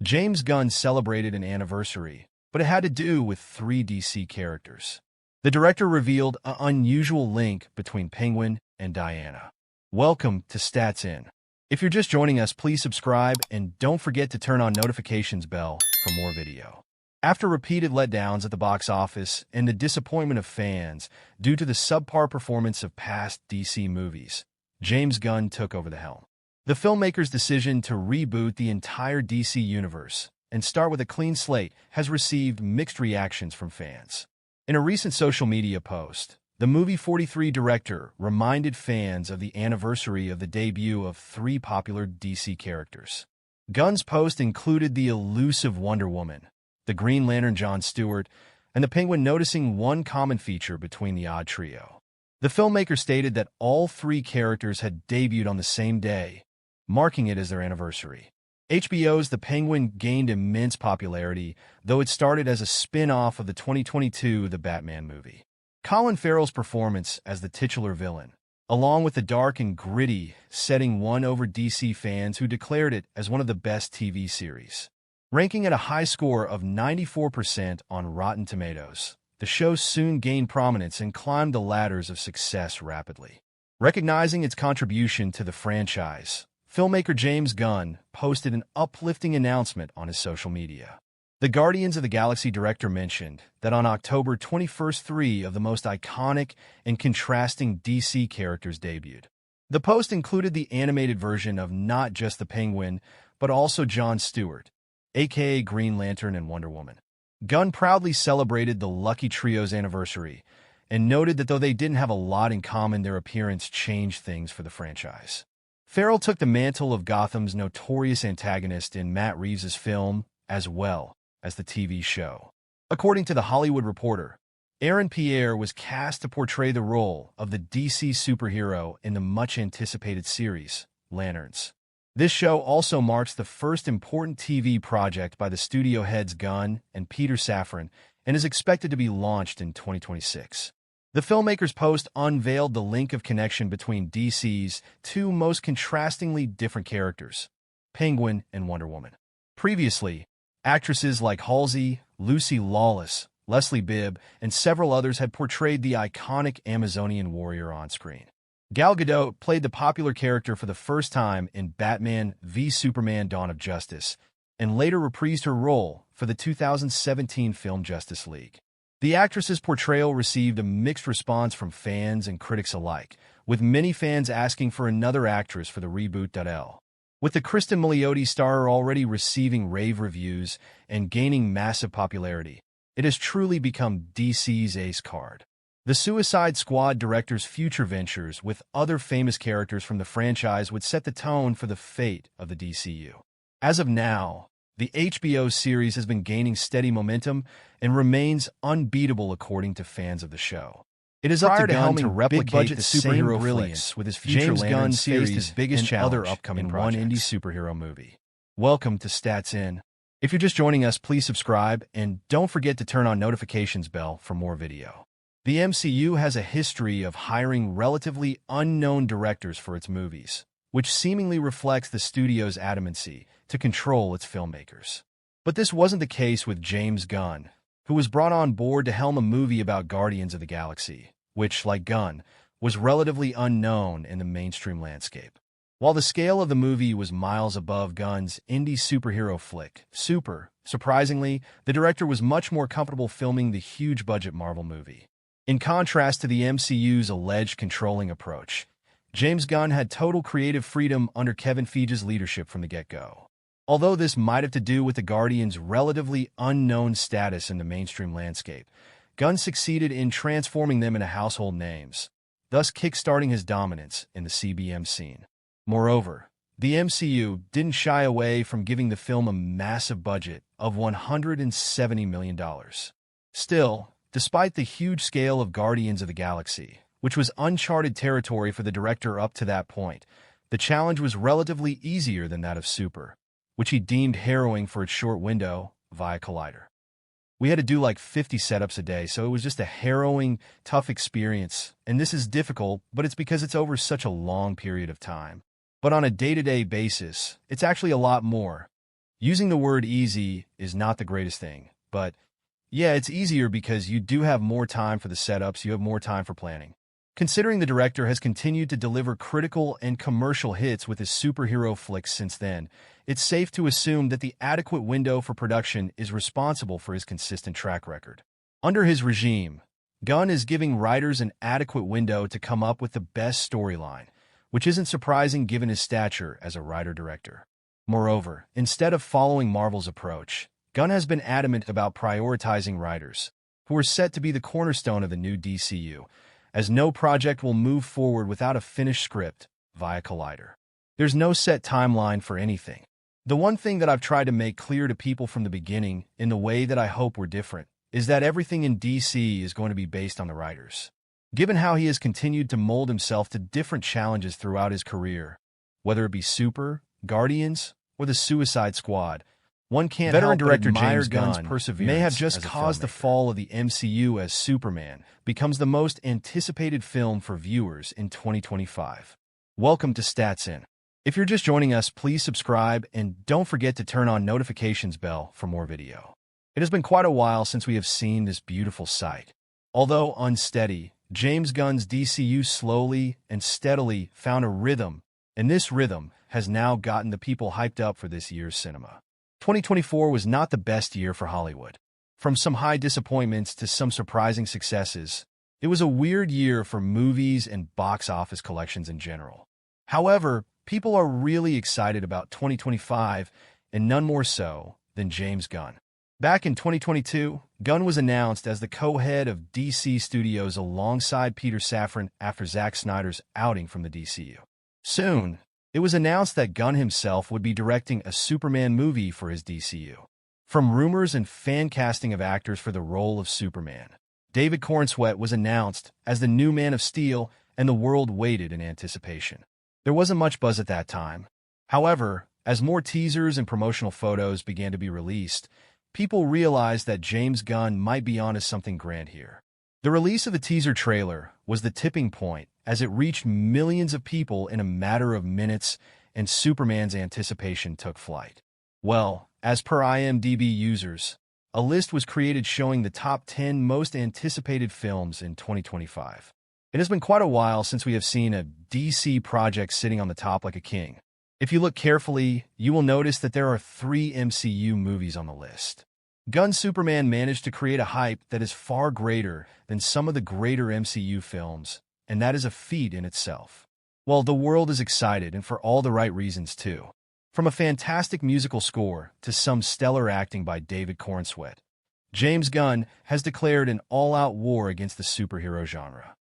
James Gunn celebrated an anniversary, but it had to do with three DC characters. The director revealed an unusual link between Penguin and Diana. Welcome to Stats In. If you're just joining us, please subscribe and don't forget to turn on notifications bell for more video. After repeated letdowns at the box office and the disappointment of fans due to the subpar performance of past DC movies, James Gunn took over the helm. The filmmaker's decision to reboot the entire DC universe and start with a clean slate has received mixed reactions from fans. In a recent social media post, the movie 43 director reminded fans of the anniversary of the debut of three popular DC characters. Gunn's post included the elusive Wonder Woman, the Green Lantern John Stewart, and the Penguin, noticing one common feature between the odd trio. The filmmaker stated that all three characters had debuted on the same day, marking it as their anniversary. HBO's The Penguin gained immense popularity, though it started as a spin-off of the 2022 The Batman movie. Colin Farrell's performance as the titular villain, along with the dark and gritty setting, won over DC fans who declared it as one of the best TV series. Ranking at a high score of 94% on Rotten Tomatoes, the show soon gained prominence and climbed the ladders of success rapidly. Recognizing its contribution to the franchise, filmmaker James Gunn posted an uplifting announcement on his social media. The Guardians of the Galaxy director mentioned that on October 21st, three of the most iconic and contrasting DC characters debuted. The post included the animated version of not just the Penguin, but also John Stewart, aka Green Lantern and Wonder Woman. Gunn proudly celebrated the Lucky Trio's anniversary and noted that though they didn't have a lot in common, their appearance changed things for the franchise. Farrell took the mantle of Gotham's notorious antagonist in Matt Reeves' film, as well as the TV show. According to The Hollywood Reporter, Aaron Pierre was cast to portray the role of the DC superhero in the much-anticipated series, Lanterns. This show also marks the first important TV project by the studio heads Gunn and Peter Safran and is expected to be launched in 2026. The filmmaker's post unveiled the link of connection between DC's two most contrastingly different characters, Penguin and Wonder Woman. Previously, actresses like Halsey, Lucy Lawless, Leslie Bibb, and several others had portrayed the iconic Amazonian warrior on screen. Gal Gadot played the popular character for the first time in Batman v Superman: Dawn of Justice, and later reprised her role for the 2017 film Justice League. The actress's portrayal received a mixed response from fans and critics alike, with many fans asking for another actress for the reboot. With the Kristen Milioti star already receiving rave reviews and gaining massive popularity, it has truly become DC's ace card. The Suicide Squad director's future ventures with other famous characters from the franchise would set the tone for the fate of the DCU. As of now, the HBO series has been gaining steady momentum and remains unbeatable according to fans of the show. It is up to Gunn to replicate the superhero brilliance with his future James Gunn series, his biggest challenge, other upcoming one indie superhero movie. Welcome to Stats In. If you're just joining us, please subscribe and don't forget to turn on notifications bell for more video. The MCU has a history of hiring relatively unknown directors for its movies, which seemingly reflects the studio's adamancy to control its filmmakers. But this wasn't the case with James Gunn, who was brought on board to helm a movie about Guardians of the Galaxy, which, like Gunn, was relatively unknown in the mainstream landscape. While the scale of the movie was miles above Gunn's indie superhero flick, Super, surprisingly, the director was much more comfortable filming the huge-budget Marvel movie. In contrast to the MCU's alleged controlling approach, James Gunn had total creative freedom under Kevin Feige's leadership from the get-go. Although this might have to do with the Guardians' relatively unknown status in the mainstream landscape, Gunn succeeded in transforming them into household names, thus kickstarting his dominance in the CBM scene. Moreover, the MCU didn't shy away from giving the film a massive budget of $170 million. Still, despite the huge scale of Guardians of the Galaxy, which was uncharted territory for the director up to that point, the challenge was relatively easier than that of Super, which he deemed harrowing for its short window via Collider. We had to do like 50 setups a day, so it was just a harrowing, tough experience, and this is difficult, but it's because it's over such a long period of time. But on a day-to-day basis, it's actually a lot more. Using the word easy is not the greatest thing, but yeah, it's easier because you do have more time for the setups, you have more time for planning. Considering the director has continued to deliver critical and commercial hits with his superhero flicks since then, it's safe to assume that the adequate window for production is responsible for his consistent track record. Under his regime, Gunn is giving writers an adequate window to come up with the best storyline, which isn't surprising given his stature as a writer-director. Moreover, instead of following Marvel's approach, Gunn has been adamant about prioritizing writers, who are set to be the cornerstone of the new DCU, as no project will move forward without a finished script via Collider. There's no set timeline for anything. The one thing that I've tried to make clear to people from the beginning, in the way that I hope we're different, is that everything in DC is going to be based on the writers. Given how he has continued to mold himself to different challenges throughout his career, whether it be Super, Guardians, or the Suicide Squad, one can't Veteran help but director admire James Gunn's Gunn perseverance may have just as a caused the filmmaker. fall of the MCU as Superman becomes the most anticipated film for viewers in 2025. Welcome to Stats In. If you're just joining us, please subscribe and don't forget to turn on notifications bell for more video. It has been quite a while since we have seen this beautiful sight. Although unsteady, James Gunn's DCU slowly and steadily found a rhythm, and this rhythm has now gotten the people hyped up for this year's cinema. 2024 was not the best year for Hollywood. From some high disappointments to some surprising successes, it was a weird year for movies and box office collections in general. However, people are really excited about 2025, and none more so than James Gunn. Back in 2022, Gunn was announced as the co-head of DC Studios alongside Peter Safran after Zack Snyder's outing from the DCU. Soon, it was announced that Gunn himself would be directing a Superman movie for his DCU. From rumors and fan casting of actors for the role of Superman, David Corenswet was announced as the new Man of Steel, and the world waited in anticipation. There wasn't much buzz at that time. However, as more teasers and promotional photos began to be released, people realized that James Gunn might be onto something grand here. The release of the teaser trailer was the tipping point, as it reached millions of people in a matter of minutes, and Superman's anticipation took flight. Well, as per IMDb users, a list was created showing the top 10 most anticipated films in 2025. It has been quite a while since we have seen a DC project sitting on the top like a king. If you look carefully, you will notice that there are 3 MCU movies on the list. Gunn's Superman managed to create a hype that is far greater than some of the greater MCU films, and that is a feat in itself. Well, the world is excited, and for all the right reasons too. From a fantastic musical score to some stellar acting by David Corenswet, James Gunn has declared an all-out war against the superhero genre.